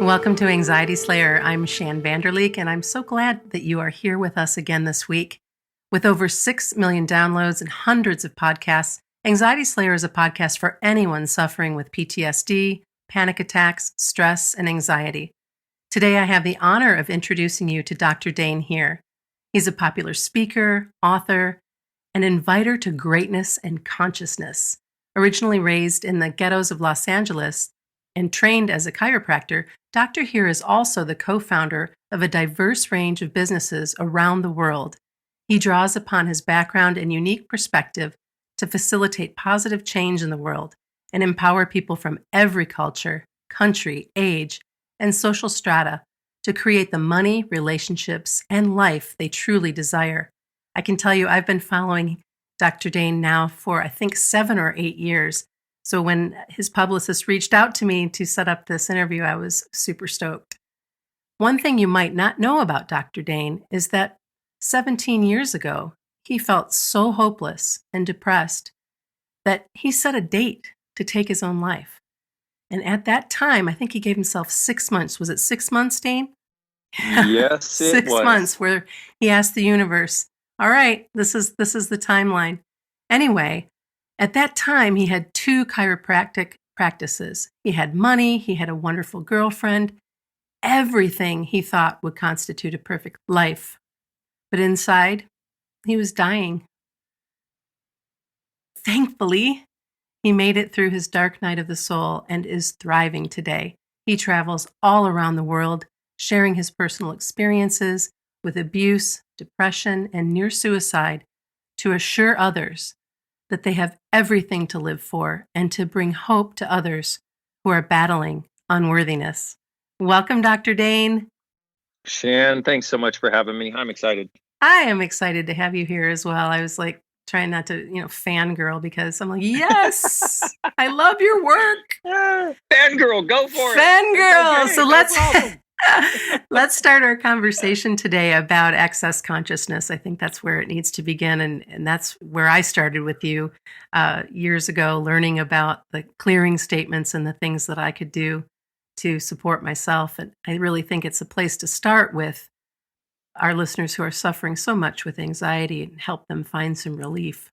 Welcome to Anxiety Slayer. I'm Shann, and I'm so glad that you are here with us again this week. With over 6 million downloads and hundreds of podcasts, Anxiety Slayer is a podcast for anyone suffering with PTSD, panic attacks, stress, and anxiety. Today, I have the honor of introducing you to Dr. Dain Heer. He's a popular speaker, author, an inviter to greatness and consciousness. Originally raised in the ghettos of Los Angeles and trained as a chiropractor, Dr. Heer is also the co-founder of a diverse range of businesses around the world. He draws upon his background and unique perspective to facilitate positive change in the world and empower people from every culture, country, age, and social strata to create the money, relationships, and life they truly desire. I can tell you I've been following Dr. Dain now for, I think, 7 or 8 years. So when his publicist reached out to me to set up this interview, I was super stoked. One thing you might not know about Dr. Dain is that 17 years ago, he felt so hopeless and depressed that he set a date to take his own life. And at that time, I think he gave himself 6 months. Was it 6 months, Dain? Yes, it 6 was. months where he asked the universe, all right, this is the timeline. Anyway, at that time, he had 2 chiropractic practices. He had money, he had a wonderful girlfriend, everything he thought would constitute a perfect life. But inside, he was dying. Thankfully, he made it through his dark night of the soul and is thriving today. He travels all around the world, sharing his personal experiences with abuse, depression, and near suicide to assure others that they have everything to live for and to bring hope to others who are battling unworthiness. Welcome, Dr. Dain. Shann, thanks so much for having me. I'm excited. I am excited to have you here as well. I was like trying not to, fangirl because I'm like, yes, I love your work. Fangirl, go for it. Fangirl. Okay, So let's start our conversation today about excess consciousness. I think that's where it needs to begin. And that's where I started with you years ago, learning about the clearing statements and the things that I could do to support myself. And I really think it's a place to start with our listeners who are suffering so much with anxiety and help them find some relief.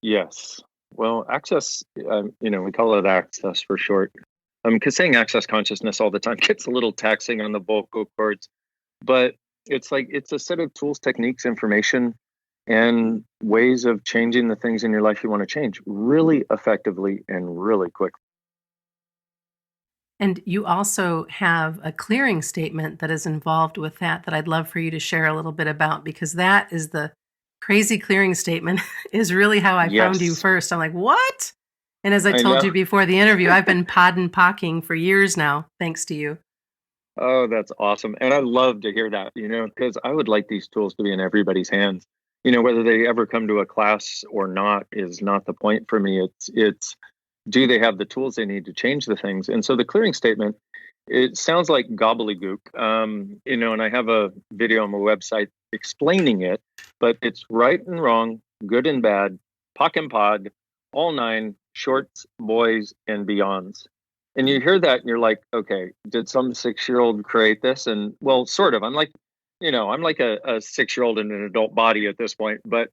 Yes. Well, access, we call it access for short. Because saying access consciousness all the time gets a little taxing on the vocal cords, but it's a set of tools, techniques, information, and ways of changing the things in your life you want to change really effectively and really quickly. And you also have a clearing statement that is involved with that I'd love for you to share a little bit about, because that is the crazy clearing statement is really how I found you first. I'm like, what? And as I told you before the interview, I've been pocking for years now, thanks to you. Oh, that's awesome. And I love to hear that, because I would like these tools to be in everybody's hands. Whether they ever come to a class or not is not the point for me. It's do they have the tools they need to change the things? And so the clearing statement, it sounds like gobbledygook, and I have a video on my website explaining it, but it's right and wrong, good and bad, pock and pod, all 9, shorts, boys, and beyonds. And you hear that and you're like, okay, did some 6-year-old create this? And well, sort of. I'm like a 6-year-old in an adult body at this point, but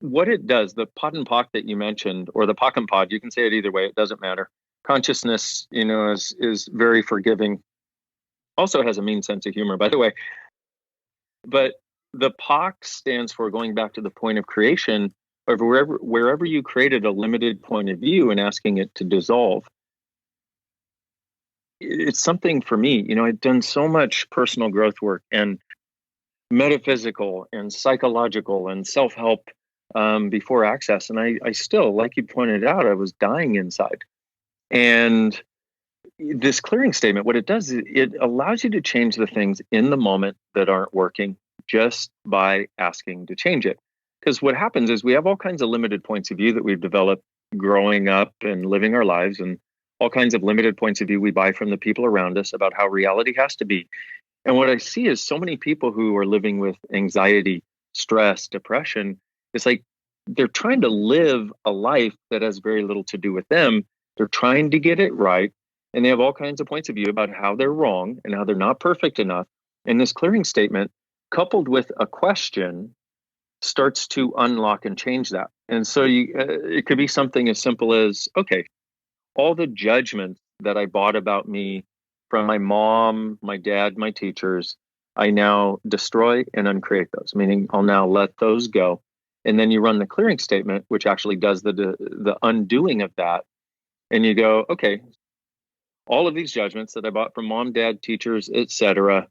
what it does, the pod and pock that you mentioned, or the pock and pod, you can say it either way, it doesn't matter. Consciousness, is very forgiving. Also has a mean sense of humor, by the way. But the pock stands for going back to the point of creation, of wherever you created a limited point of view and asking it to dissolve. It's something for me, I've done so much personal growth work and metaphysical and psychological and self-help before access. And I still, like you pointed out, I was dying inside. And this clearing statement, what it does is it allows you to change the things in the moment that aren't working just by asking to change it. Because what happens is we have all kinds of limited points of view that we've developed growing up and living our lives, and all kinds of limited points of view we buy from the people around us about how reality has to be. And what I see is so many people who are living with anxiety, stress, depression, it's like they're trying to live a life that has very little to do with them. They're trying to get it right. and they have all kinds of points of view about how they're wrong and how they're not perfect enough. And this clearing statement, coupled with a question, starts to unlock and change that. And so it could be something as simple as, okay, all the judgments that I bought about me from my mom, my dad, my teachers, I now destroy and uncreate those, meaning I'll now let those go. And then you run the clearing statement, which actually does the undoing of that. And you go, okay, all of these judgments that I bought from mom, dad, teachers, etc.,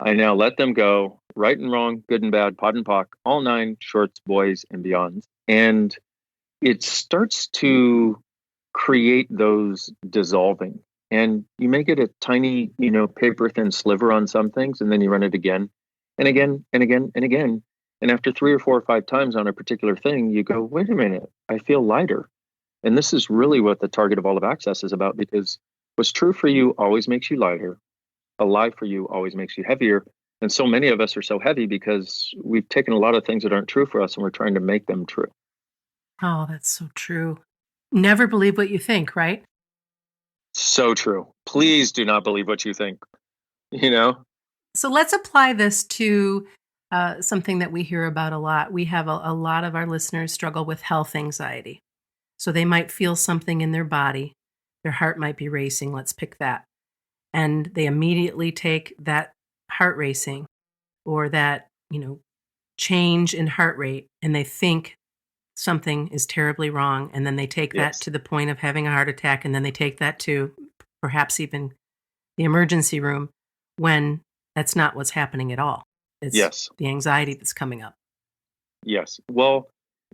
I now let them go, right and wrong, good and bad, pod and pock, all nine, shorts, boys, and beyonds. And it starts to create those dissolving. And you make it a tiny, paper thin sliver on some things, and then you run it again and again and again and again. And after 3 or 4 or 5 times on a particular thing, you go, wait a minute, I feel lighter. And this is really what the target of all of access is about, because what's true for you always makes you lighter. A lie for you always makes you heavier. And so many of us are so heavy because we've taken a lot of things that aren't true for us and we're trying to make them true. Oh, that's so true. Never believe what you think, right? So true. Please do not believe what you think, you know? So let's apply this to something that we hear about a lot. We have a lot of our listeners struggle with health anxiety. So they might feel something in their body. Their heart might be racing. Let's pick that. And they immediately take that heart racing or that, change in heart rate, and they think something is terribly wrong. And then they take that Yes. to the point of having a heart attack. And then they take that to perhaps even the emergency room when that's not what's happening at all. It's Yes. the anxiety that's coming up. Yes. Well,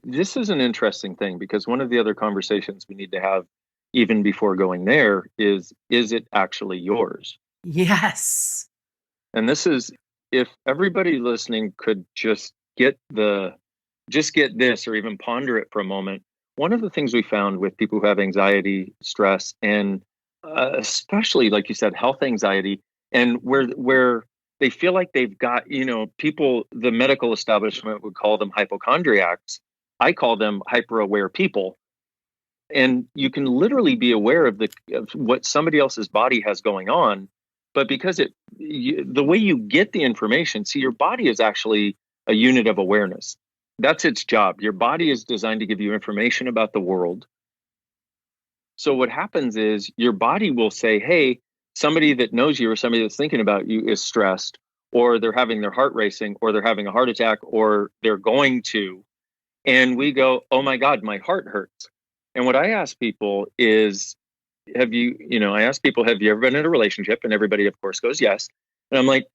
this is an interesting thing because one of the other conversations we need to have even before going there is it actually yours? Yes. And this is, if everybody listening could just get this or even ponder it for a moment. One of the things we found with people who have anxiety, stress, and especially, like you said, health anxiety, and where they feel like they've got, people, the medical establishment would call them hypochondriacs. I call them hyper aware people. And you can literally be aware of what somebody else's body has going on, but because the way you get the information, see, your body is actually a unit of awareness. That's its job. Your body is designed to give you information about the world. So what happens is your body will say, hey, somebody that knows you or somebody that's thinking about you is stressed, or they're having their heart racing, or they're having a heart attack, or they're going to. And we go, oh my God, my heart hurts. And what I ask people is, have you ever been in a relationship? And everybody, of course, goes, yes. And I'm like,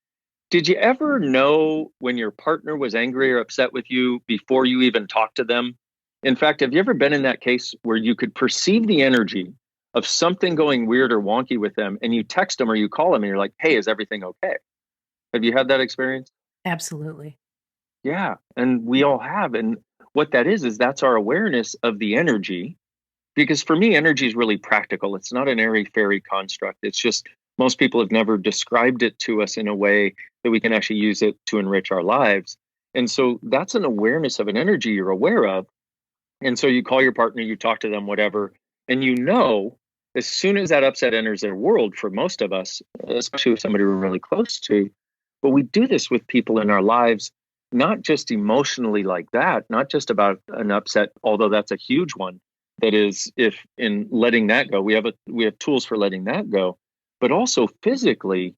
did you ever know when your partner was angry or upset with you before you even talked to them? In fact, have you ever been in that case where you could perceive the energy of something going weird or wonky with them, and you text them or you call them and you're like, hey, is everything okay? Have you had that experience? Absolutely. Yeah. And we all have. And what that is that's our awareness of the energy. Because for me, energy is really practical. It's not an airy fairy construct. It's just most people have never described it to us in a way that we can actually use it to enrich our lives. And so that's an awareness of an energy you're aware of. And so you call your partner, you talk to them, whatever, and as soon as that upset enters their world, for most of us, especially with somebody we're really close to, but we do this with people in our lives, not just emotionally like that, not just about an upset, although that's a huge one. That is, if in letting that go, we have tools for letting that go, but also physically.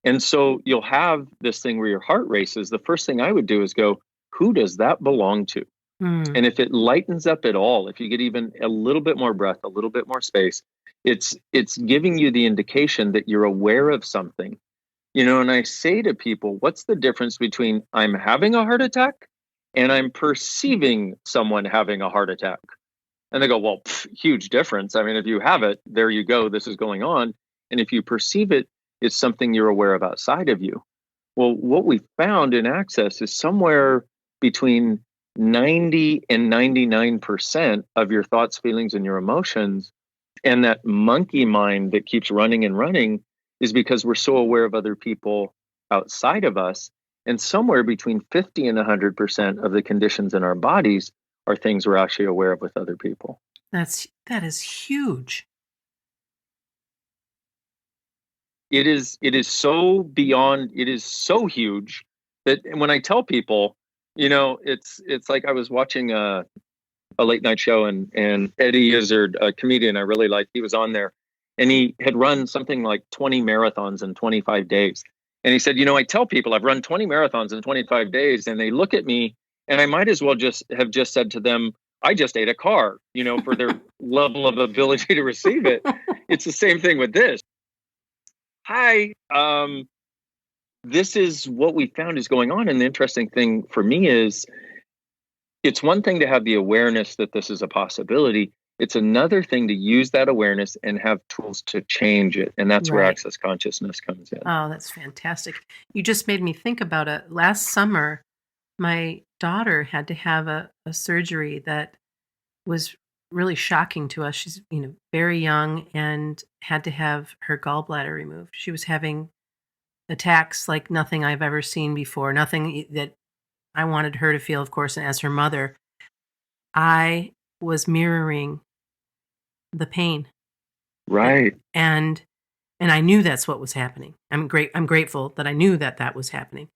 And so you'll have this thing where your heart races. The first thing I would do is go, who does that belong to? Mm. And if it lightens up at all, if you get even a little bit more breath, a little bit more space, it's giving you the indication that you're aware of something. And I say to people, what's the difference between I'm having a heart attack and I'm perceiving someone having a heart attack? And they go, well, huge difference. I mean, if you have it, there you go, this is going on. And if you perceive it, it's something you're aware of outside of you. Well, what we found in Access is somewhere between 90 and 99% of your thoughts, feelings, and your emotions. And that monkey mind that keeps running and running is because we're so aware of other people outside of us. And somewhere between 50 and 100% of the conditions in our bodies are things we're actually aware of with other people. That is huge. it is so beyond, it is so huge that when I tell people, it's like I was watching a late night show, and Eddie Izzard, a comedian I really like, he was on there, and he had run something like 20 marathons in 25 days. And he said, I tell people I've run 20 marathons in 25 days, and they look at me, and I might as well just said to them, I just ate a car, for their level of ability to receive it. It's the same thing with this. Hi, this is what we found is going on. And the interesting thing for me is, it's one thing to have the awareness that this is a possibility. It's another thing to use that awareness and have tools to change it. And that's where Right. access consciousness comes in. Oh, that's fantastic. You just made me think about it. Last summer, my daughter had to have a surgery that was really shocking to us. She's, very young and had to have her gallbladder removed. She was having attacks like nothing I've ever seen before, nothing that I wanted her to feel, of course. And as her mother, I was mirroring the pain. Right. And I knew that's what was happening. I'm grateful that I knew that was happening.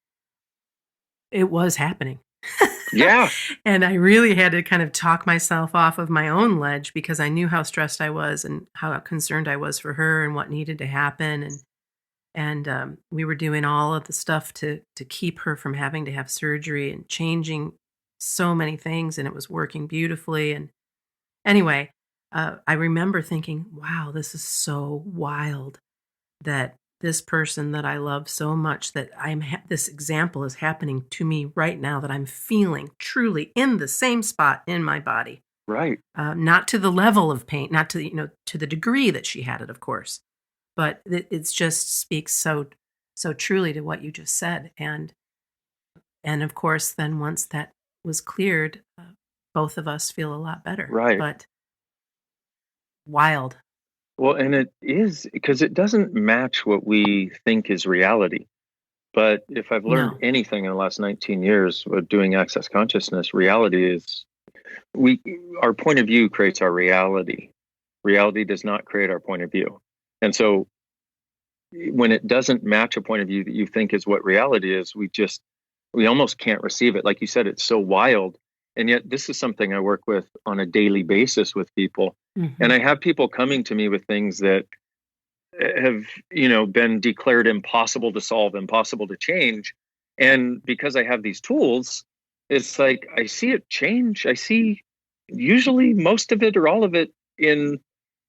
It was happening. Yeah. And I really had to kind of talk myself off of my own ledge, because I knew how stressed I was and how concerned I was for her and what needed to happen. And we were doing all of the stuff to keep her from having to have surgery and changing so many things, and it was working beautifully. And anyway, I remember thinking, wow, this is so wild that this person that I love so much, that this example is happening to me right now, that I'm feeling truly in the same spot in my body. Right. Not to the level of pain, not to, to the degree that she had it, of course, but it just speaks so truly to what you just said. And of course, then once that was cleared, both of us feel a lot better. Right. But wild. Well, and it is, because it doesn't match what we think is reality. But if I've learned anything in the last 19 years of doing access consciousness, reality is our point of view creates our reality. Reality does not create our point of view. And so when it doesn't match a point of view that you think is what reality is, we almost can't receive it. Like you said, it's so wild. And yet this is something I work with on a daily basis with people. Mm-hmm. And I have people coming to me with things that have, been declared impossible to solve, impossible to change. And because I have these tools, it's like I see it change. I see usually most of it or all of it in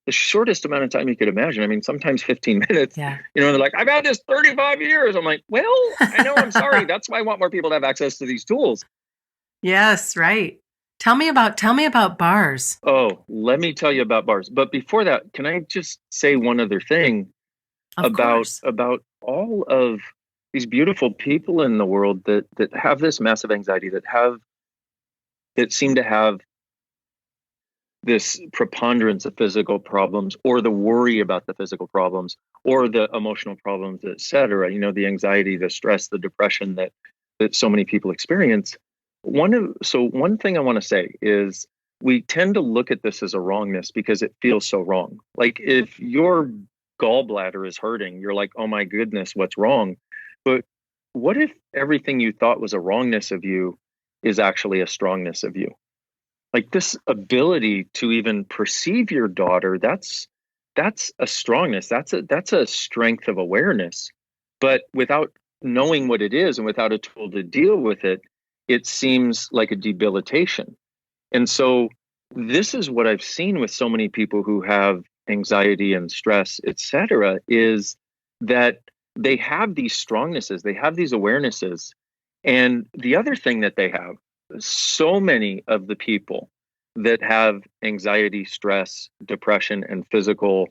the shortest amount of time you could imagine. I mean, sometimes 15 minutes. Yeah. They're like, I've had this 35 years. I'm like, well, I know, I'm sorry. That's why I want more people to have access to these tools. Yes, right. Tell me about bars. Oh, let me tell you about bars. But before that, can I just say one other thing about all of these beautiful people in the world that have this massive anxiety, that seem to have this preponderance of physical problems, or the worry about the physical problems, or the emotional problems, et cetera. The anxiety, the stress, the depression that so many people experience. One thing I want to say is, we tend to look at this as a wrongness because it feels so wrong. Like if your gallbladder is hurting, you're like, oh my goodness, what's wrong? But what if everything you thought was a wrongness of you is actually a strongness of you? Like this ability to even perceive your daughter, that's a strongness. That's a strength of awareness. But without knowing what it is and without a tool to deal with it, it seems like a debilitation. And so this is what I've seen with so many people who have anxiety and stress, et cetera, is that they have these strongnesses, they have these awarenesses. And the other thing that they have, so many of the people that have anxiety, stress, depression, and physical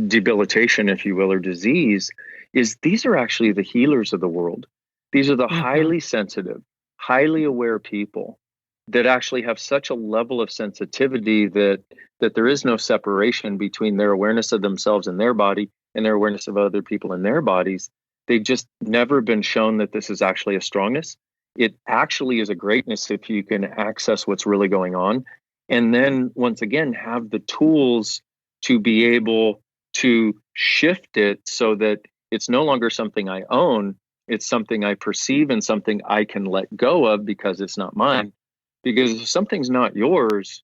debilitation, if you will, or disease, is these are actually the healers of the world. These are the highly sensitive, highly aware people that actually have such a level of sensitivity that there is no separation between their awareness of themselves and their body and their awareness of other people and their bodies. They've just never been shown that this is actually a strongness. It actually is a greatness if you can access what's really going on. And then once again, have the tools to be able to shift it so that it's no longer something I own. It's something I perceive and something I can let go of because it's not mine. Because if something's not yours,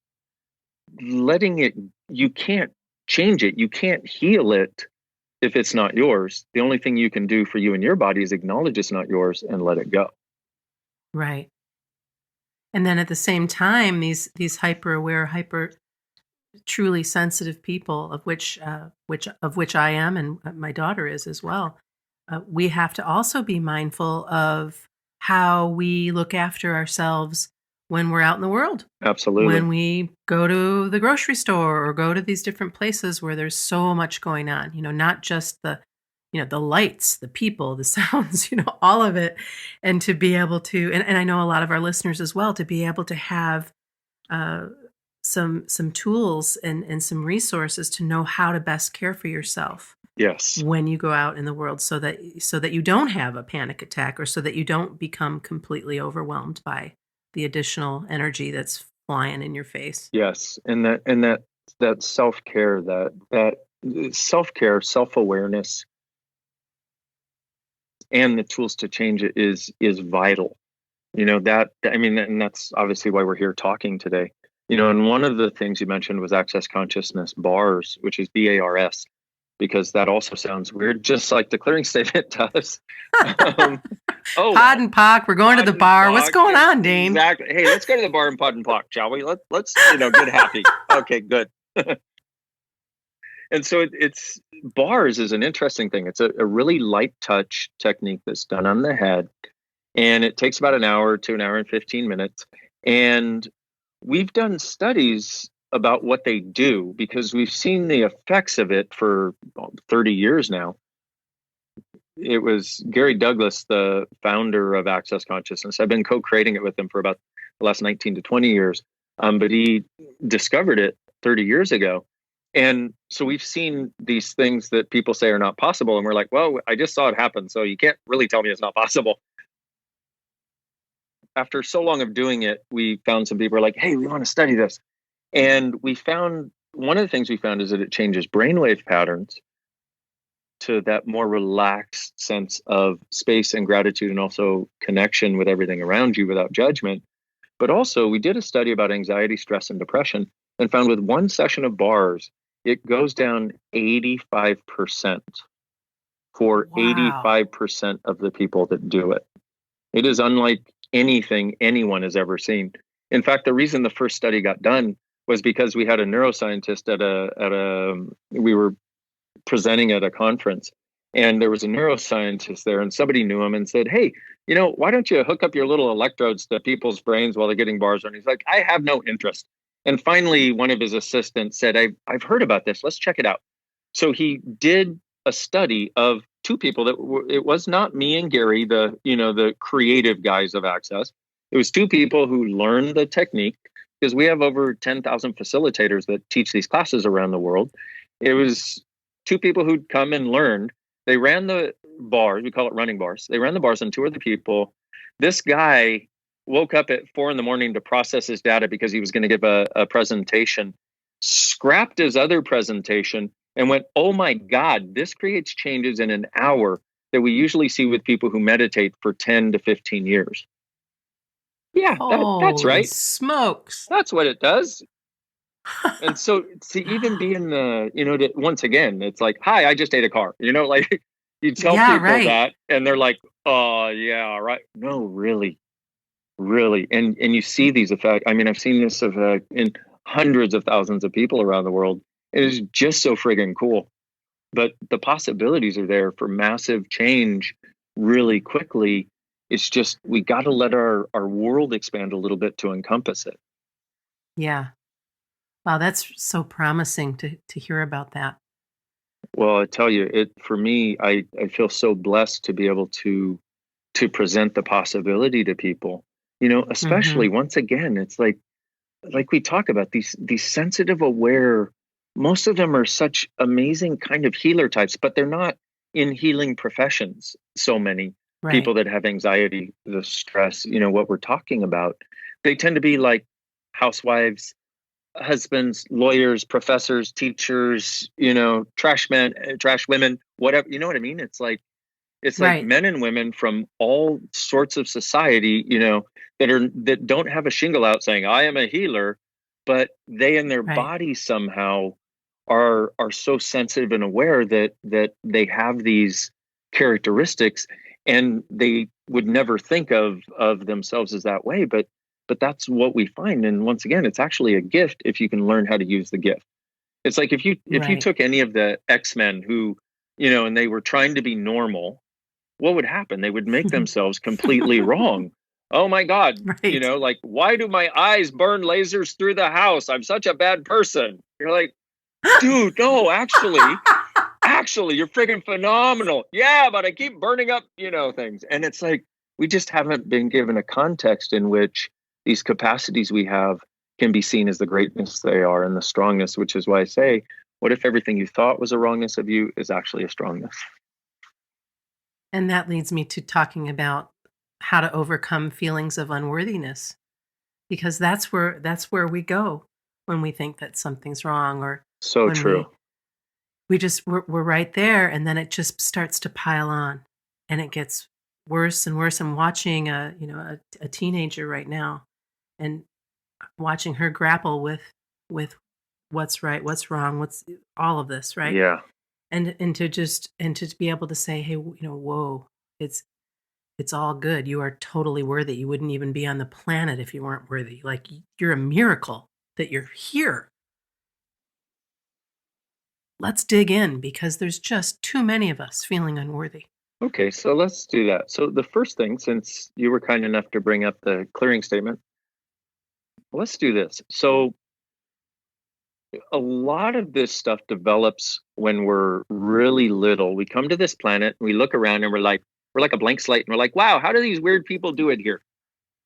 letting it, you can't change it. You can't heal it if it's not yours. The only thing you can do for you and your body is acknowledge it's not yours and let it go. Right. And then at the same time, these hyper aware, hyper truly sensitive people, of which I am, and my daughter is as well. We have to also be mindful of how we look after ourselves when we're out in the world. Absolutely. When we go to the grocery store or go to these different places where there's so much going on, not just the lights, the people, the sounds, all of it. And to be able to, and I know a lot of our listeners as well, to be able to have uh, some tools and some resources to know how to best care for yourself. Yes. When you go out in the world, so that you don't have a panic attack, or so that you don't become completely overwhelmed by the additional energy that's flying in your face. Yes. And that self-care, that self-care, self-awareness, and the tools to change it is vital. And that's obviously why we're here talking today. And one of the things you mentioned was access consciousness bars, which is BARS, because that also sounds weird, just like the clearing statement does. Pod and Pock, we're going to the bar. What's going on, Dain? Exactly. Hey, let's go to the bar and Pod and Pock, shall we? Let's get happy. Okay, good. And so it's bars is an interesting thing. It's a really light touch technique that's done on the head. And it takes about an hour to an hour and 15 minutes. And we've done studies about what they do because we've seen the effects of it for 30 years now. It was Gary Douglas, the founder of Access Consciousness. I've been co-creating it with him for about the last 19 to 20 years. But he discovered it 30 years ago. And so we've seen these things that people say are not possible. And we're like, well, I just saw it happen. So you can't really tell me it's not possible. After so long of doing it, we found some people were like, hey, we want to study this. And we found one of the things we found is that it changes brainwave patterns to that more relaxed sense of space and gratitude, and also connection with everything around you without judgment. But also, we did a study about anxiety, stress, and depression, and found with one session of bars, it goes down 85% for 85% of the people that do it. It is unlike anything anyone has ever seen. In fact, the reason the first study got done was because we had a neuroscientist we were presenting at a conference, and there was a neuroscientist there, and somebody knew him and said, hey, why don't you hook up your little electrodes to people's brains while they're getting bars? And he's like, I have no interest. And finally, one of his assistants said, I've heard about this. Let's check it out. So he did a study of two people it was not me and Gary, the creative guys of Access. It was two people who learned the technique, because we have over 10,000 facilitators that teach these classes around the world. It was two people who'd come and learned. They ran the bars. We call it running bars. They ran the bars on two other people. This guy woke up at 4 a.m. to process his data because he was going to give a presentation, scrapped his other presentation, and went, oh my God, this creates changes in an hour that we usually see with people who meditate for 10 to 15 years. Yeah, that's right. Smokes. That's what it does. And so to even be in the, once again, it's like, hi, I just ate a car, like you tell people that and they're like, oh yeah, right. No, really. And you see these effects. I mean, I've seen this effect in hundreds of thousands of people around the world. It is just so friggin' cool. But the possibilities are there for massive change really quickly. It's just, we got to let our world expand a little bit to encompass it. Yeah. Wow, that's so promising to hear about that. Well, I tell you, for me, I feel so blessed to be able to present the possibility to people, especially once again, it's like we talk about these sensitive, aware, most of them are such amazing kind of healer types, but they're not in healing professions. So many people that have anxiety, the stress, what we're talking about, they tend to be like housewives, husbands, lawyers, professors, teachers, you know, trash men, trash women, whatever. You know what I mean? It's like Right. men and women from all sorts of society, you know, that don't have a shingle out saying I am a healer, but they in their Right. body somehow are so sensitive and aware that they have these characteristics, and they would never think of themselves as that way, but that's what we find. And once again, it's actually a gift if you can learn how to use the gift. It's like if you Right. took any of the X-Men who, you know, and they were trying to be normal, what would happen? They would make themselves completely wrong. Oh my God, you Right. know, like, why do my eyes burn lasers through the house? I'm such a bad person. You're like, dude, no, actually, you're freaking phenomenal. Yeah, but I keep burning up, you know, things. And it's like, we just haven't been given a context in which these capacities we have can be seen as the greatness they are and the strongness, which is why I say, what if everything you thought was a wrongness of you is actually a strongness? And that leads me to talking about how to overcome feelings of unworthiness, because that's where we go when we think that something's wrong, or So when true. we're right there, and then it just starts to pile on, and it gets worse and worse. I'm watching a teenager right now, and watching her grapple with what's right, what's wrong, what's all of this, right? Yeah. And to be able to say, hey, whoa, it's it's all good. You are totally worthy. You wouldn't even be on the planet if you weren't worthy. Like, you're a miracle that you're here. Let's dig in, because there's just too many of us feeling unworthy. Okay, so let's do that. So the first thing, since you were kind enough to bring up the clearing statement, let's do this. So a lot of this stuff develops when we're really little. We come to this planet, we look around, and we're like a blank slate, and we're like, wow, how do these weird people do it here?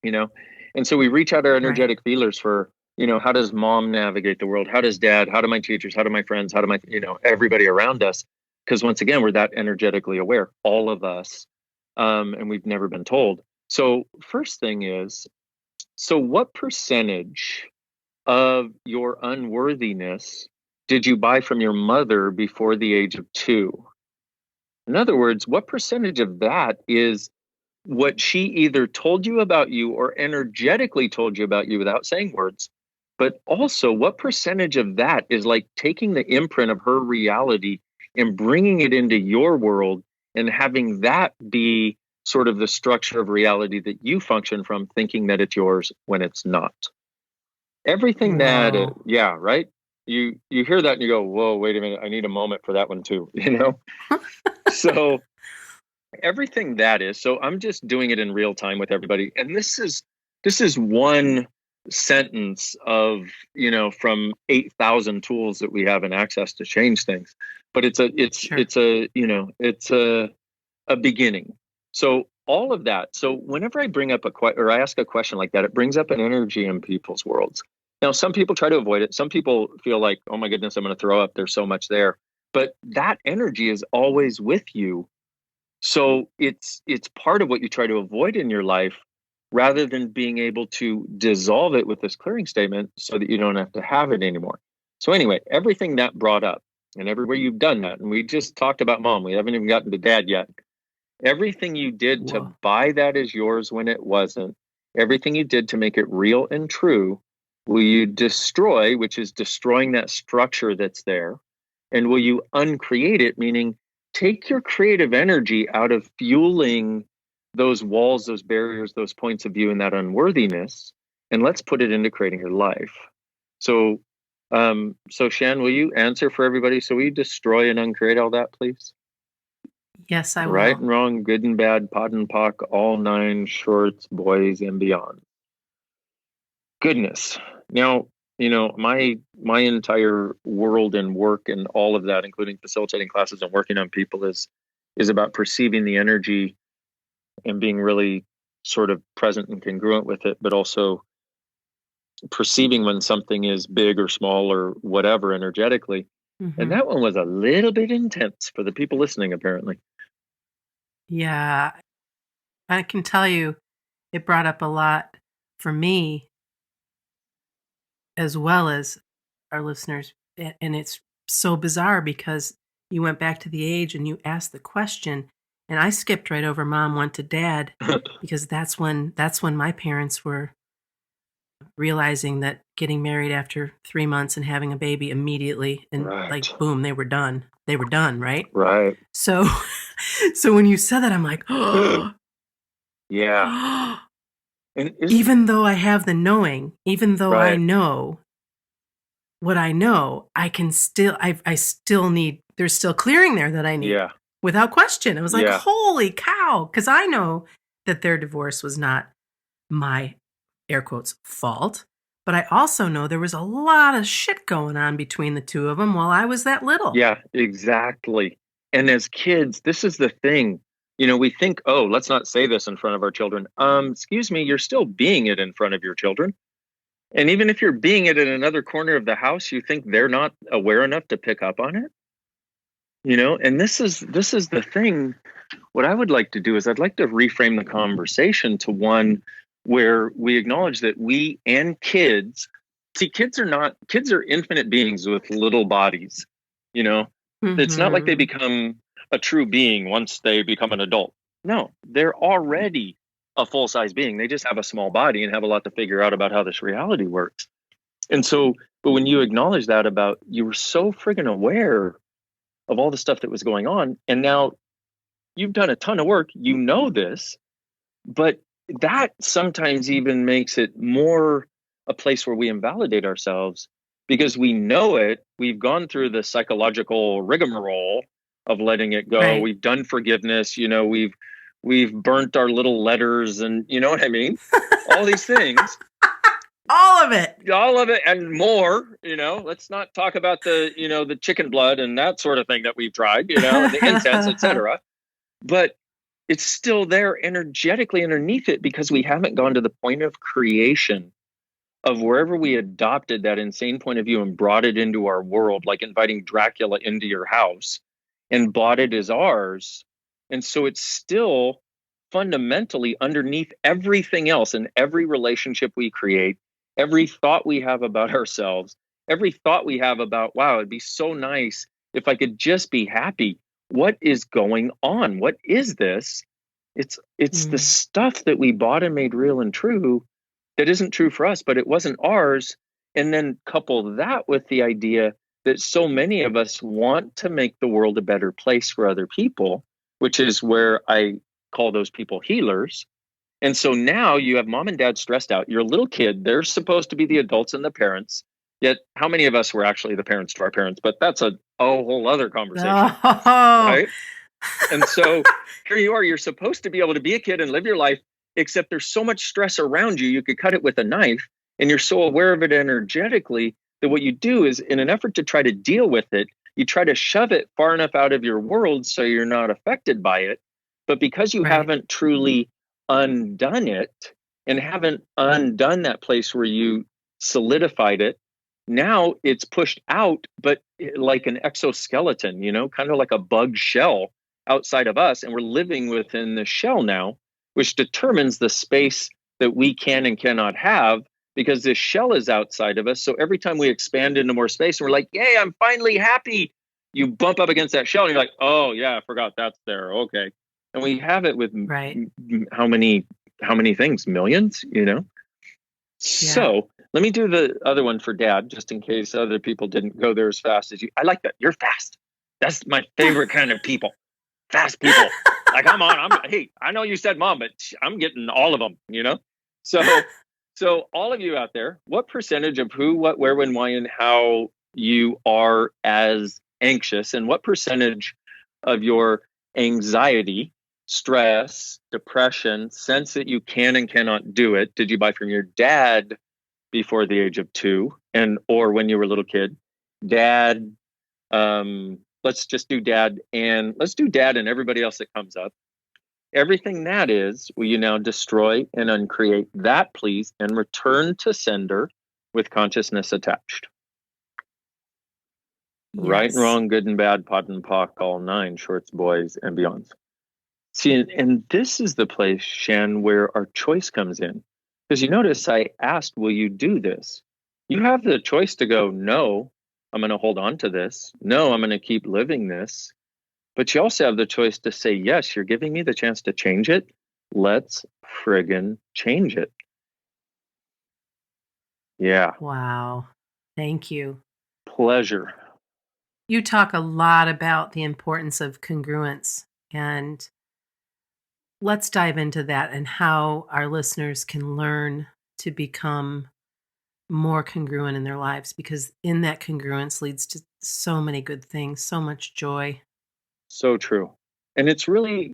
You know? And so we reach out our Right. energetic feelers for, you know, how does mom navigate the world? How does dad? How do my teachers? How do my friends? How do my, you know, everybody around us? Because once again, we're that energetically aware, all of us, and we've never been told. So first thing is, so what percentage of your unworthiness did you buy from your mother before the age of 2? In other words, what percentage of that is what she either told you about you or energetically told you about you without saying words? But also, what percentage of that is like taking the imprint of her reality and bringing it into your world and having that be sort of the structure of reality that you function from, thinking that it's yours when it's not? Everything that, Whoa. yeah, right? You hear that and you go, whoa, wait a minute, I need a moment for that one too, you know? So everything that is, so I'm just doing it in real time with everybody. And this is one sentence of, you know, from 8,000 tools that we have in access to change things. But Sure. it's a beginning. So all of that. So whenever I bring up or I ask a question like that, it brings up an energy in people's worlds. Now, some people try to avoid it. Some people feel like, oh my goodness, I'm going to throw up. There's so much there. But that energy is always with you, so it's part of what you try to avoid in your life, rather than being able to dissolve it with this clearing statement so that you don't have to have it anymore. So anyway, everything that brought up and everywhere you've done that, and we just talked about mom, we haven't even gotten to dad yet. Everything you did to Whoa. buy that as yours when it wasn't, everything you did to make it real and true, will you destroy, which is destroying that structure that's there? And will you uncreate it, meaning take your creative energy out of fueling those walls, those barriers, those points of view, and that unworthiness, and let's put it into creating your life. So, so Shann, will you answer for everybody? So we destroy and uncreate all that, please? Yes, I Right will. and wrong, good and bad, pot and pock, all nine shorts, boys and beyond. Goodness. Now, you know, my entire world and work and all of that, including facilitating classes and working on people, is about perceiving the energy and being really sort of present and congruent with it, but also perceiving when something is big or small or whatever energetically. And Hmm. that one was a little bit intense for the people listening, apparently. Yeah, I can tell you, it brought up a lot for me as well as our listeners. And it's so bizarre because you went back to the age and you asked the question, and I skipped right over mom, went to dad, because that's when my parents were realizing that getting married after 3 months and having a baby immediately, and Right. like boom, they were done, right? Right. So so when you said that, I'm like, oh, Yeah. And even though I have the knowing, even though I right. know what I know, I can still, I still need, there's still clearing there that I need Yeah. without question. I was like, Yeah. holy cow. Because I know that their divorce was not my, air quotes, fault. But I also know there was a lot of shit going on between the two of them while I was that little. Yeah, exactly. And as kids, this is the thing. We think, oh, let's not say this in front of our children. Excuse me, you're still being it in front of your children. And even if you're being it in another corner of the house, you think they're not aware enough to pick up on it. And this is the thing. What I would like to do is I'd like to reframe the conversation to one where we acknowledge that we and kids, see, kids are infinite beings with little bodies. It's not like they become a true being once they become an adult. No, they're already a full-size being. They just have a small body and have a lot to figure out about how this reality works. And so, but when you acknowledge that, about you were so friggin' aware of all the stuff that was going on, and now you've done a ton of work, this, but that sometimes even makes it more a place where we invalidate ourselves because we know it. We've gone through the psychological rigmarole of letting it go. Right. We've done forgiveness. We've burnt our little letters, and you know what I mean? All these things. All of it and more. Let's not talk about the chicken blood and that sort of thing that we've tried, and the incense, etc. But it's still there energetically underneath it because we haven't gone to the point of creation of wherever we adopted that insane point of view and brought it into our world, like inviting Dracula into your house and bought it as ours. And so it's still fundamentally underneath everything else, in every relationship we create, every thought we have about ourselves, every thought we have about, wow, it'd be so nice if I could just be happy. What is going on? What is this? It's the stuff that we bought and made real and true that isn't true for us, but it wasn't ours. And then couple that with the idea that so many of us want to make the world a better place for other people, which is where I call those people healers. And so now you have mom and dad stressed out. You're a little kid. They're supposed to be the adults and the parents. Yet how many of us were actually the parents to our parents? But that's a whole other conversation. Right? And so here you are. You're supposed to be able to be a kid and live your life, except there's so much stress around you. You could cut it with a knife, and you're so aware of it energetically that what you do is, in an effort to try to deal with it, you try to shove it far enough out of your world so you're not affected by it. But because you haven't truly undone it and haven't undone that place where you solidified it, now it's pushed out, but like an exoskeleton, kind of like a bug shell outside of us. And we're living within the shell now, which determines the space that we can and cannot have, because this shell is outside of us. So every time we expand into more space and we're like, yay, I'm finally happy, you bump up against that shell and you're like, oh yeah, I forgot that's there. Okay. And we have it with how many things? Millions, So let me do the other one for dad, just in case other people didn't go there as fast as you. I like that. You're fast. That's my favorite kind of people. Fast people. Like, I'm on. Hey, I know you said mom, but I'm getting all of them, So all of you out there, what percentage of who, what, where, when, why, and how you are as anxious, and what percentage of your anxiety, stress, depression, sense that you can and cannot do it, did you buy from your dad before the age of 2, or when you were a little kid? Dad, let's just do dad, and let's do dad and everybody else that comes up. Everything that is, will you now destroy and uncreate that, please, and return to sender with consciousness attached? Yes. Right and wrong, good and bad, pot and pock, all 9, shorts, boys, and beyonds. See, and this is the place, Shann, where our choice comes in. Because you notice I asked, will you do this? You have the choice to go, no, I'm going to hold on to this. No, I'm going to keep living this. But you also have the choice to say, yes, you're giving me the chance to change it. Let's friggin' change it. Yeah. Wow. Thank you. Pleasure. You talk a lot about the importance of congruence, and let's dive into that and how our listeners can learn to become more congruent in their lives, because in that congruence leads to so many good things, so much joy. So true. And it's really,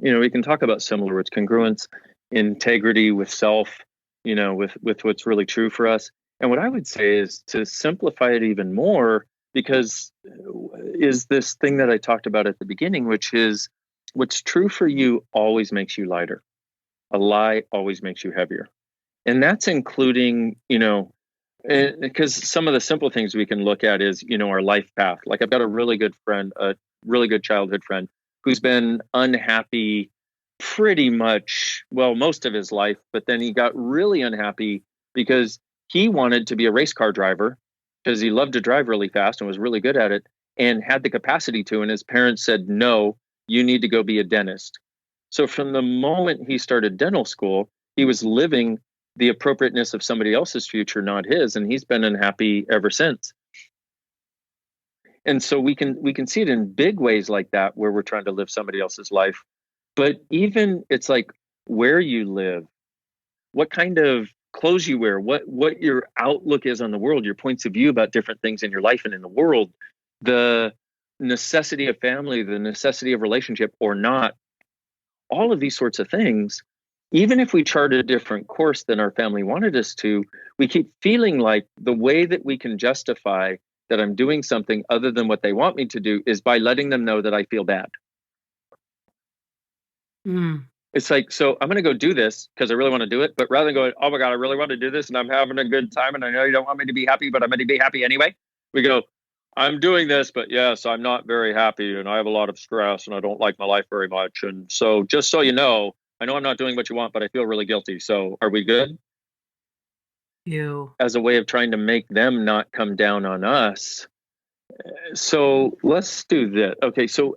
we can talk about similar words, congruence, integrity with self, with what's really true for us. And what I would say is to simplify it even more, because is this thing that I talked about at the beginning, which is what's true for you always makes you lighter. A lie always makes you heavier. And that's including, because some of the simple things we can look at is, our life path. Like I've got a really good friend, a really good childhood friend who's been unhappy pretty much, well, most of his life, but then he got really unhappy because he wanted to be a race car driver because he loved to drive really fast and was really good at it and had the capacity to. And his parents said, no, you need to go be a dentist. So from the moment he started dental school, he was living the appropriateness of somebody else's future, not his, and he's been unhappy ever since. And so we can see it in big ways like that where we're trying to live somebody else's life. But even it's like where you live, what kind of clothes you wear, what your outlook is on the world, your points of view about different things in your life and in the world, the necessity of family, the necessity of relationship or not, all of these sorts of things, even if we charted a different course than our family wanted us to, we keep feeling like the way that we can justify that I'm doing something other than what they want me to do is by letting them know that I feel bad. Mm. It's like, so I'm going to go do this because I really want to do it. But rather than going, oh my God, I really want to do this and I'm having a good time and I know you don't want me to be happy, but I'm going to be happy anyway. We go, I'm doing this, but yes, I'm not very happy and I have a lot of stress and I don't like my life very much. And so just so you know I'm not doing what you want, but I feel really guilty. So are we good? You. As a way of trying to make them not come down on us. So let's do this. Okay. So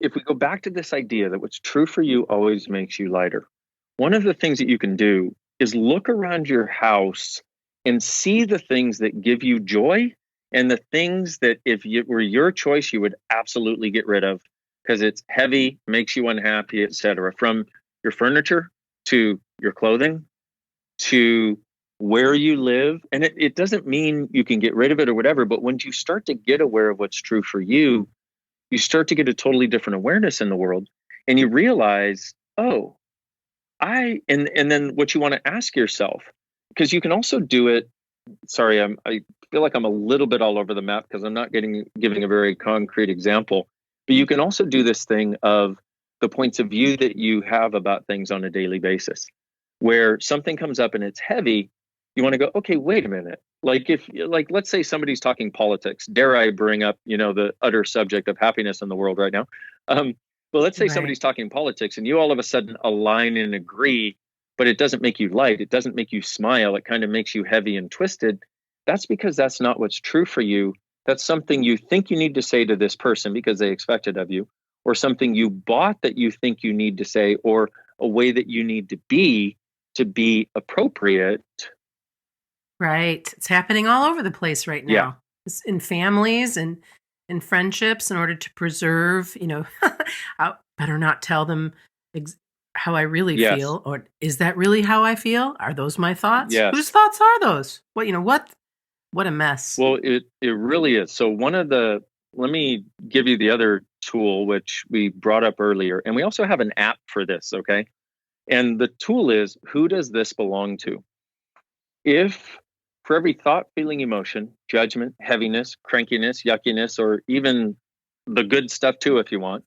if we go back to this idea that what's true for you always makes you lighter, one of the things that you can do is look around your house and see the things that give you joy and the things that if it were your choice, you would absolutely get rid of because it's heavy, makes you unhappy, etc. From your furniture to your clothing to where you live. And it doesn't mean you can get rid of it or whatever, but when you start to get aware of what's true for you, you start to get a totally different awareness in the world and you realize, oh, and then what you want to ask yourself, because you can also do it. Sorry, I feel like I'm a little bit all over the map because I'm not giving a very concrete example, but you can also do this thing of the points of view that you have about things on a daily basis, where something comes up and it's heavy, you want to go, okay, wait a minute. Like let's say somebody's talking politics. Dare I bring up, the utter subject of happiness in the world right now? But let's say Right. somebody's talking politics and you all of a sudden align and agree, but it doesn't make you light. It doesn't make you smile. It kind of makes you heavy and twisted. That's because that's not what's true for you. That's something you think you need to say to this person because they expect it of you, or something you bought that you think you need to say, or a way that you need to be appropriate. Right. It's happening all over the place right Yeah. now. It's in families and in friendships in order to preserve, I better not tell them how I really Yes. feel. Or is that really how I feel? Are those my thoughts? Whose Yes. thoughts are those? What a mess. Well, it really is. So let me give you the other tool which we brought up earlier, and we also have an app for this. Okay, and the tool is, who does this belong to? If for every thought, feeling, emotion, judgment, heaviness, crankiness, yuckiness, or even the good stuff too, if you want,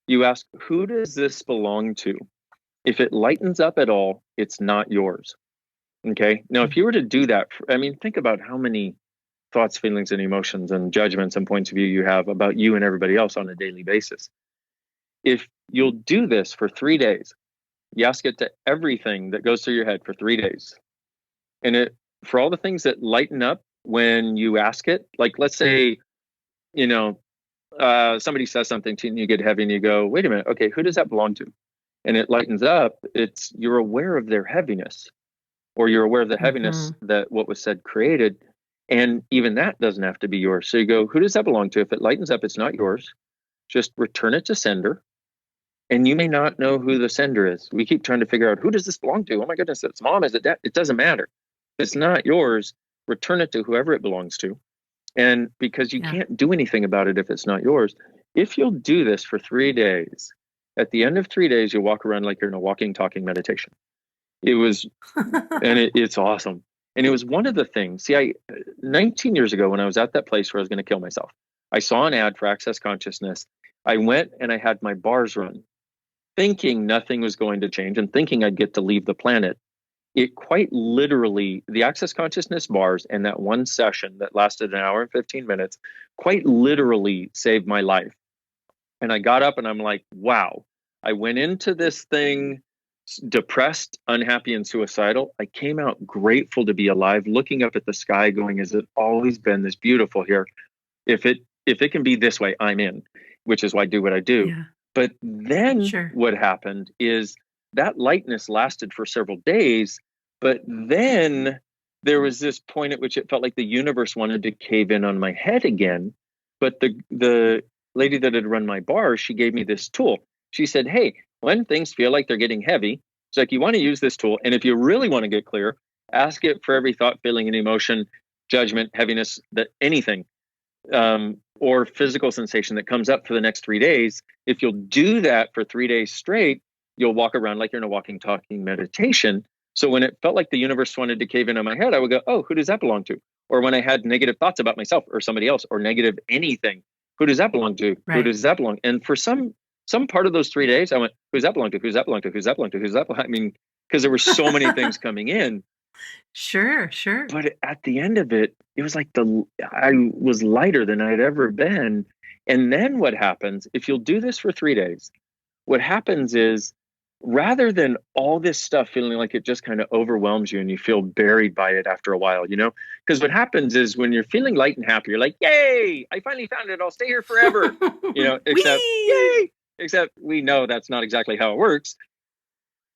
you ask, who does this belong to? If it lightens up at all, it's not yours. Okay. Now, if you were to do that, I mean, think about how many thoughts, feelings, and emotions and judgments and points of view you have about you and everybody else on a daily basis. If you'll do this for 3 days, you ask it to everything that goes through your head for 3 days, and for all the things that lighten up when you ask it, like let's say, you know, somebody says something to you and you get heavy and you go, wait a minute, okay, who does that belong to? And it lightens up. It's you're aware of their heaviness, or you're aware of the Hmm. heaviness that what was said created. And even that doesn't have to be yours. So you go, who does that belong to? If it lightens up, it's not yours. Just return it to sender. And you may not know who the sender is. We keep trying to figure out, who does this belong to? Oh my goodness, it's mom, is it dad? It doesn't matter. If it's not yours, return it to whoever it belongs to. And because you Yeah. can't do anything about it if it's not yours, if you'll do this for 3 days, at the end of 3 days, you'll walk around like you're in a walking, talking meditation. It was, and it's awesome. And it was one of the things. See, 19 years ago, when I was at that place where I was going to kill myself, I saw an ad for Access Consciousness. I went and I had my bars run, thinking nothing was going to change and thinking I'd get to leave the planet. It quite literally, the Access Consciousness bars and that one session that lasted an hour and 15 minutes, quite literally saved my life. And I got up and I'm like, wow, I went into this thing depressed, unhappy, and suicidal. I came out grateful to be alive, looking up at the sky, going, has it always been this beautiful here? If it can be this way, I'm in, which is why I do what I do. Yeah. But then Sure. what happened is that lightness lasted for several days, but then there was this point at which it felt like the universe wanted to cave in on my head again. But the lady that had run my bar, she gave me this tool. She said, hey, when things feel like they're getting heavy, it's like you want to use this tool. And if you really want to get clear, ask it for every thought, feeling, and emotion, judgment, heaviness, that anything, or physical sensation that comes up for the next 3 days. If you'll do that for 3 days straight, you'll walk around like you're in a walking, talking meditation. So when it felt like the universe wanted to cave in on my head, I would go, oh, who does that belong to? Or when I had negative thoughts about myself or somebody else or negative anything, who does that belong to? Who Right. does that belong? And for some part of those 3 days, I went, who's that belong to? Who's that belong to? Who's that belong to? Who's that belong? I mean, because there were so many things coming in. Sure. Sure. But at the end of it, it was like I was lighter than I'd ever been. And then what happens, if you'll do this for 3 days, what happens is rather than all this stuff feeling like it just kind of overwhelms you and you feel buried by it after a while, because what happens is when you're feeling light and happy, you're like, yay, I finally found it. I'll stay here forever, except, Whee! yay, except we know that's not exactly how it works.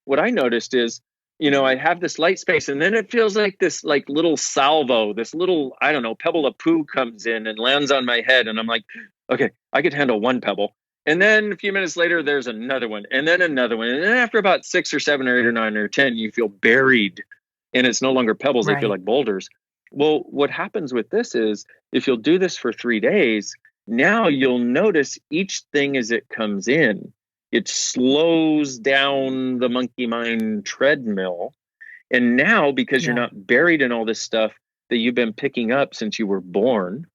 What I noticed is, I have this light space and then it feels like this like little salvo, this little, I don't know, pebble of poo comes in and lands on my head. And I'm like, okay, I could handle one pebble. And then a few minutes later, there's another one and then another one. And then after about 6 or 7 or 8 or 9 or 10, you feel buried and it's no longer pebbles. They feel Right. like boulders. Well, what happens with this is if you'll do this for 3 days, now you'll notice each thing as it comes in, it slows down the monkey mind treadmill. And now, because you're Yeah. not buried in all this stuff that you've been picking up since you were born,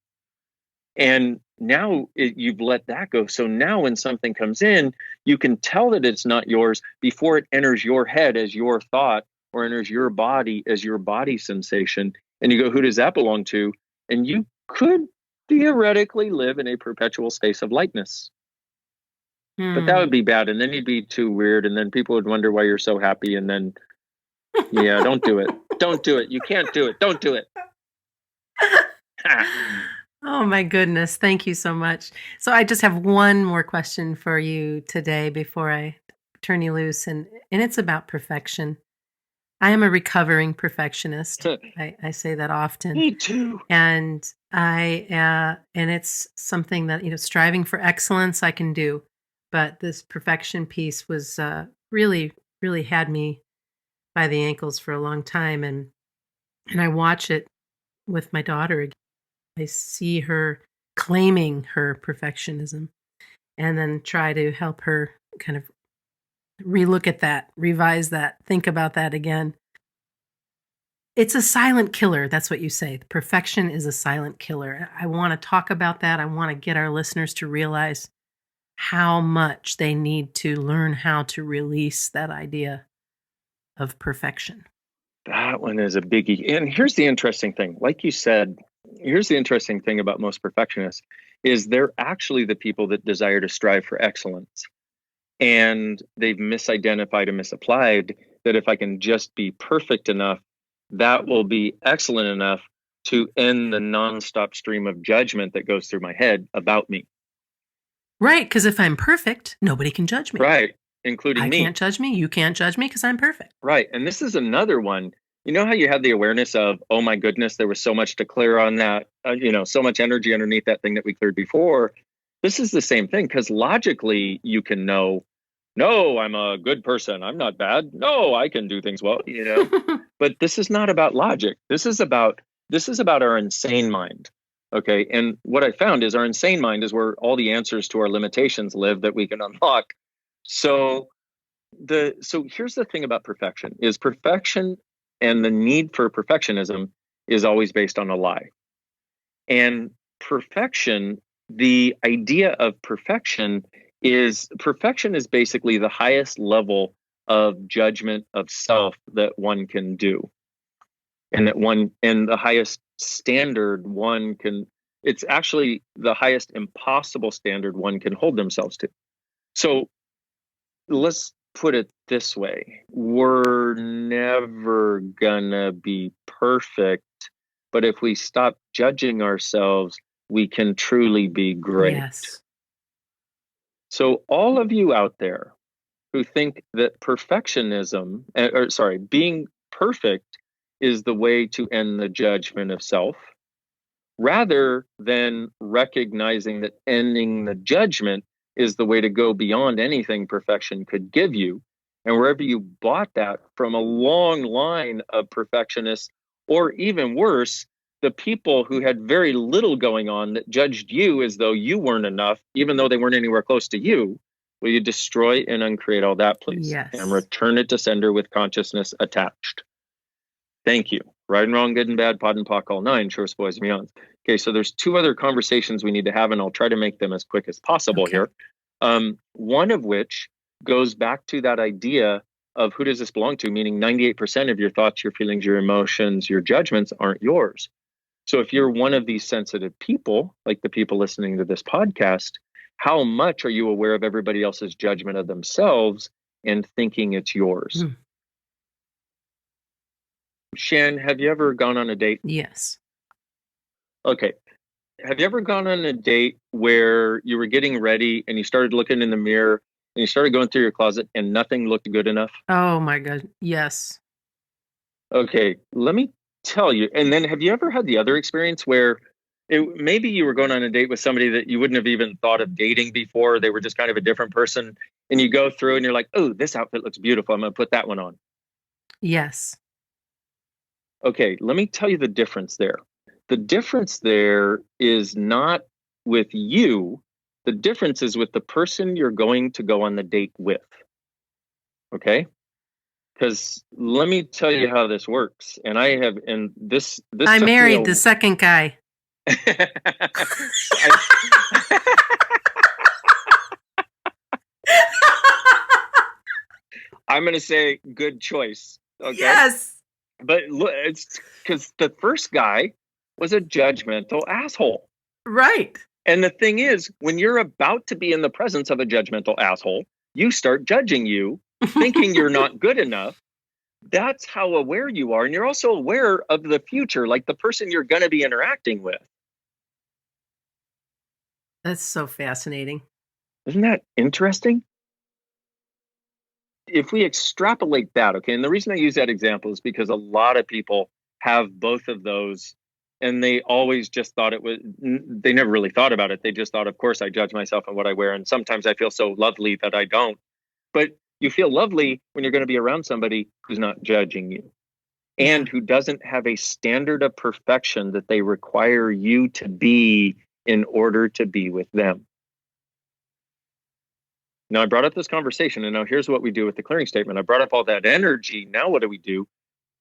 and now you've let that go. So now when something comes in, you can tell that it's not yours before it enters your head as your thought or enters your body as your body sensation. And you go, who does that belong to? And you could theoretically live in a perpetual space of lightness. But that would Hmm. be bad. And then you'd be too weird. And then people would wonder why you're so happy. And then, yeah, don't do it. Don't do it. You can't do it. Don't do it. Oh my goodness. Thank you so much. So I just have one more question for you today before I turn you loose, and it's about perfection. I am a recovering perfectionist. I say that often. Me too. And and it's something that, striving for excellence I can do. But this perfection piece was really, really had me by the ankles for a long time. And I watch it with my daughter again. I see her claiming her perfectionism and then try to help her kind of relook at that, revise that, think about that again. It's a silent killer. That's what you say. Perfection is a silent killer. I want to talk about that. I want to get our listeners to realize how much they need to learn how to release that idea of perfection. That one is a biggie. And here's the interesting thing. Like you said, here's the interesting thing about most perfectionists is they're actually the people that desire to strive for excellence. And they've misidentified and misapplied that if I can just be perfect enough, that will be excellent enough to end the nonstop stream of judgment that goes through my head about me. Right, because if I'm perfect, nobody can judge me. Right, including I me. can't judge me, you can't judge me because I'm perfect. Right, and this is another one. You know how you have the awareness of, oh my goodness, there was so much to clear on that, so much energy underneath that thing that we cleared before. This is the same thing, because logically you can know, no, I'm a good person, I'm not bad. No, I can do things well, But this is not about logic. This is about our insane mind. Okay. And what I found is our insane mind is where all the answers to our limitations live that we can unlock. So here's the thing about perfection is perfection and the need for perfectionism is always based on a lie. And perfection, the idea of perfection is basically the highest level of judgment of self that one can do. And the highest standard one can, it's actually the highest impossible standard one can hold themselves to. So let's put it this way. We're never gonna be perfect, but if we stop judging ourselves, we can truly be great. Yes. So all of you out there who think that being perfect is the way to end the judgment of self, rather than recognizing that ending the judgment is the way to go beyond anything perfection could give you. And wherever you bought that from a long line of perfectionists, or even worse, the people who had very little going on that judged you as though you weren't enough, even though they weren't anywhere close to you, will you destroy and uncreate all that, please? Yes. And return it to sender with consciousness attached. Thank you. Right and wrong, good and bad, pod and pock, all nine, shorts, boys, and beyonds. Okay, so there's two other conversations we need to have, and I'll try to make them as quick as possible here. One of which goes back to that idea of who does this belong to, meaning 98% of your thoughts, your feelings, your emotions, your judgments aren't yours. So if you're one of these sensitive people, like the people listening to this podcast, how much are you aware of everybody else's judgment of themselves and thinking it's yours? Shann, have you ever gone on a date? Yes. Okay. Have you ever gone on a date where you were getting ready and you started looking in the mirror and you started going through your closet and nothing looked good enough? Oh my God. Yes. Okay. Let me tell you. And then have you ever had the other experience where maybe you were going on a date with somebody that you wouldn't have even thought of dating before? They were just kind of a different person. And you go through and you're like, oh, this outfit looks beautiful. I'm going to put that one on. Yes. Okay. Let me tell you the difference there. The difference there is not with you. The difference is with the person you're going to go on the date with. Okay? Because let me tell you how this works. And this I married the second guy. I'm going to say good choice. Okay? Yes. But look, it's because the first guy was a judgmental asshole. Right. And the thing is, when you're about to be in the presence of a judgmental asshole, you start judging you, thinking you're not good enough. That's how aware you are. And you're also aware of the future, like the person you're going to be interacting with. That's so fascinating. Isn't that interesting? If we extrapolate that, okay, and the reason I use that example is because a lot of people have both of those, and they always just thought they never really thought about it. They just thought, of course, I judge myself on what I wear, and sometimes I feel so lovely that I don't. But you feel lovely when you're going to be around somebody who's not judging you and who doesn't have a standard of perfection that they require you to be in order to be with them. Now, I brought up this conversation, and now here's what we do with the clearing statement. I brought up all that energy. Now, what do we do?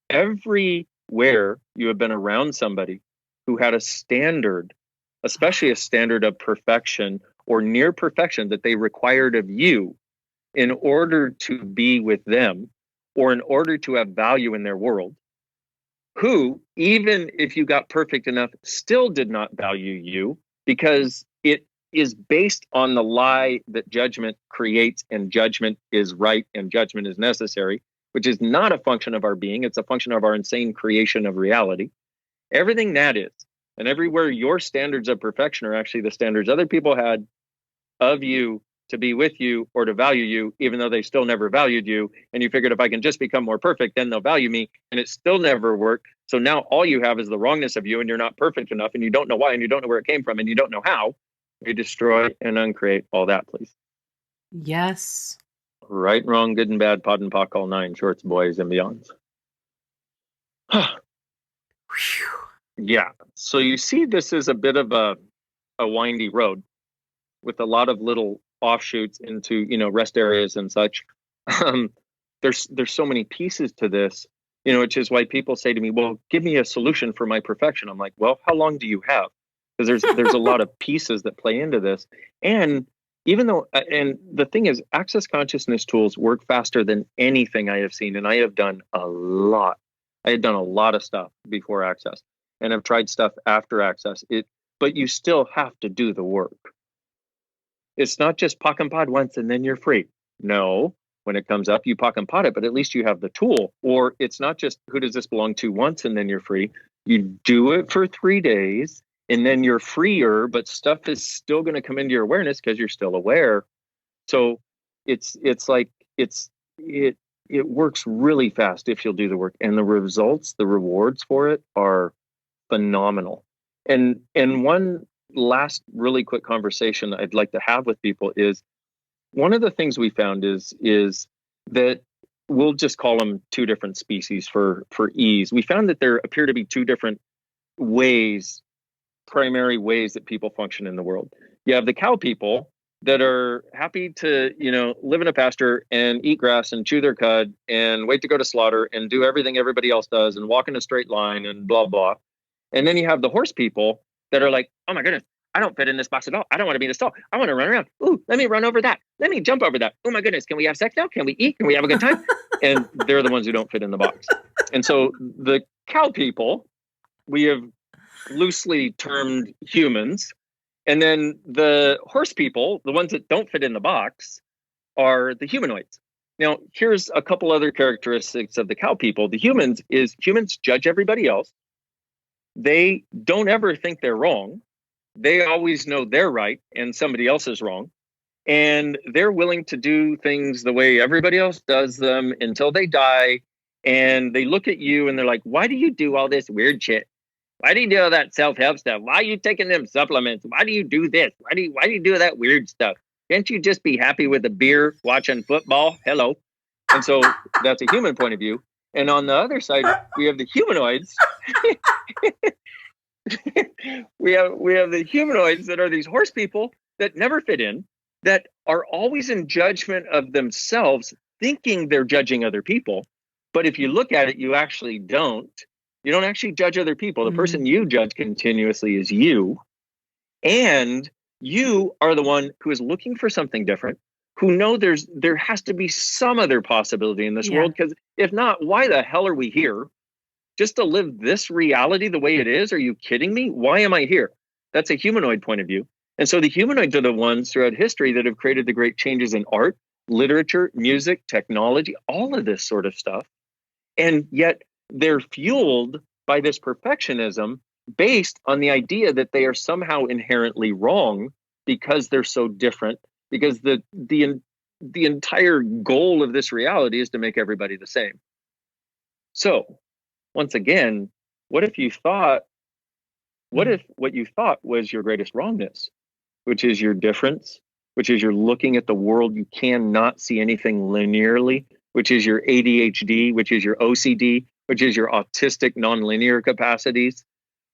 Everywhere you have been around somebody who had a standard, especially a standard of perfection or near perfection that they required of you in order to be with them or in order to have value in their world, who, even if you got perfect enough, still did not value you because it is based on the lie that judgment creates and judgment is right and judgment is necessary, which is not a function of our being. It's a function of our insane creation of reality. Everything that is, and everywhere your standards of perfection are actually the standards other people had of you to be with you or to value you, even though they still never valued you. And you figured if I can just become more perfect, then they'll value me. And it still never worked. So now all you have is the wrongness of you, and you're not perfect enough, and you don't know why, and you don't know where it came from, and you don't know how. You destroy and uncreate all that, please. Yes. Right, wrong, good and bad, pod and pock, all nine shorts, boys and beyonds. Yeah. So you see, this is a bit of a windy road with a lot of little offshoots into, rest areas and such. There's so many pieces to this, which is why people say to me, well, give me a solution for my perfection. I'm like, well, how long do you have? Because there's a lot of pieces that play into this. And even though, and the thing is, access consciousness tools work faster than anything I have seen. And I have done a lot. I had done a lot of stuff before access, and I've tried stuff after access. But you still have to do the work. It's not just pock and pod once and then you're free. No, when it comes up, you pock and pod it, but at least you have the tool. Or it's not just who does this belong to once and then you're free. You do it for 3 days and then you're freer, but stuff is still going to come into your awareness because you're still aware. So it works really fast if you'll do the work, and the results, the rewards for it are phenomenal. And one last really quick conversation I'd like to have with people is, one of the things we found is that we'll just call them two different species for ease. We found that there appear to be two different primary ways that people function in the world. You have the cow people that are happy to, live in a pasture and eat grass and chew their cud and wait to go to slaughter and do everything everybody else does and walk in a straight line and blah, blah. And then you have the horse people that are like, oh my goodness, I don't fit in this box at all. I don't want to be in this stall. I want to run around. Ooh, let me run over that. Let me jump over that. Oh my goodness, can we have sex now? Can we eat? Can we have a good time? And they're the ones who don't fit in the box. And so the cow people, we have loosely termed humans. And then the horse people, the ones that don't fit in the box, are the humanoids. Now, here's a couple other characteristics of the cow people. The humans judge everybody else. They don't ever think they're wrong. They always know they're right and somebody else is wrong. And they're willing to do things the way everybody else does them until they die. And they look at you and they're like, why do you do all this weird shit? Why do you do all that self-help stuff? Why are you taking them supplements? Why do you do this? Why do you do that weird stuff? Can't you just be happy with a beer watching football? Hello. And so that's a human point of view. And on the other side, we have the humanoids. we have the humanoids that are these horse people that never fit in, that are always in judgment of themselves, thinking they're judging other people. But if you look at it, you actually don't. You don't actually judge other people. The person you judge continuously is you. And you are the one who is looking for something different, who know there has to be some other possibility in this world. Because if not, why the hell are we here? Just to live this reality the way it is? Are you kidding me? Why am I here? That's a humanoid point of view. And so the humanoids are the ones throughout history that have created the great changes in art, literature, music, technology, all of this sort of stuff. And yet they're fueled by this perfectionism based on the idea that they are somehow inherently wrong because they're so different, because the entire goal of this reality is to make everybody the same. So once again, what if what you thought was your greatest wrongness, which is your difference, which is you're looking at the world, you cannot see anything linearly, which is your ADHD, which is your OCD, which is your autistic nonlinear capacities.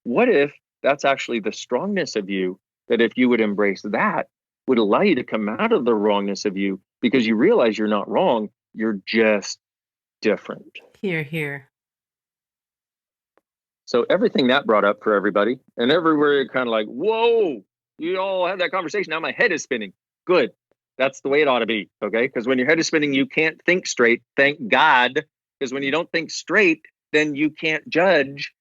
What if that's actually the strongness of you, that if you would embrace that, would allow you to come out of the wrongness of you, because you realize you're not wrong, you're just different. Here. So everything that brought up for everybody, and everywhere you're kind of like, whoa, you all had that conversation. Now my head is spinning. Good. That's the way it ought to be. Okay. Because when your head is spinning, you can't think straight. Thank God. Because when you don't think straight, then you can't judge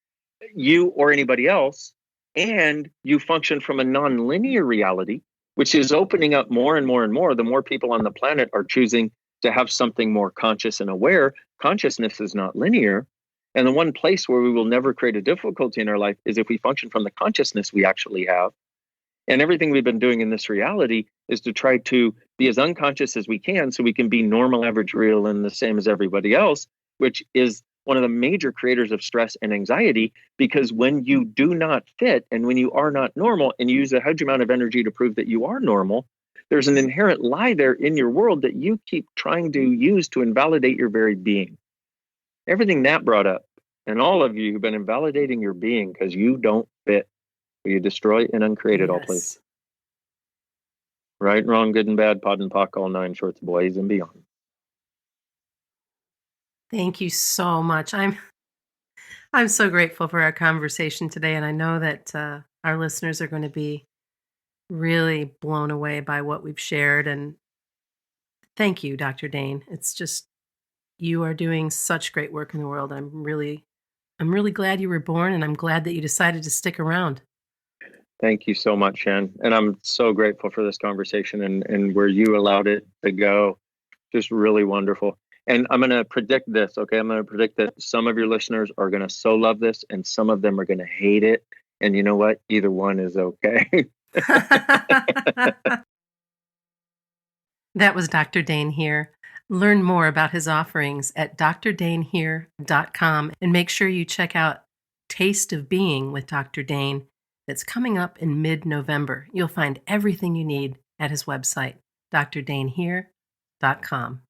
you or anybody else. And you function from a non-linear reality, which is opening up more and more and more. The more people on the planet are choosing to have something more conscious and aware. Consciousness is not linear. And the one place where we will never create a difficulty in our life is if we function from the consciousness we actually have. And everything we've been doing in this reality is to try to be as unconscious as we can so we can be normal, average, real, and the same as everybody else, which is one of the major creators of stress and anxiety. Because when you do not fit and when you are not normal and you use a huge amount of energy to prove that you are normal, there's an inherent lie there in your world that you keep trying to use to invalidate your very being. Everything Nat brought up, and all of you who've been invalidating your being because you don't fit. You destroy and uncreate it all, please. Right, wrong, good and bad, pod and pock, all nine shorts, boys and beyond. Thank you so much. I'm so grateful for our conversation today, and I know that our listeners are going to be really blown away by what we've shared. And thank you, Dr. Dain. It's just, you are doing such great work in the world. I'm really glad you were born, and I'm glad that you decided to stick around. Thank you so much, Shann. And I'm so grateful for this conversation and where you allowed it to go. Just really wonderful. And I'm going to predict this, okay? I'm going to predict that some of your listeners are going to so love this and some of them are going to hate it. And you know what? Either one is okay. That was Dr. Dain Heer. Learn more about his offerings at drdainheer.com and make sure you check out Taste of Being with Dr. Dain that's coming up in mid-November. You'll find everything you need at his website, drdainheer.com.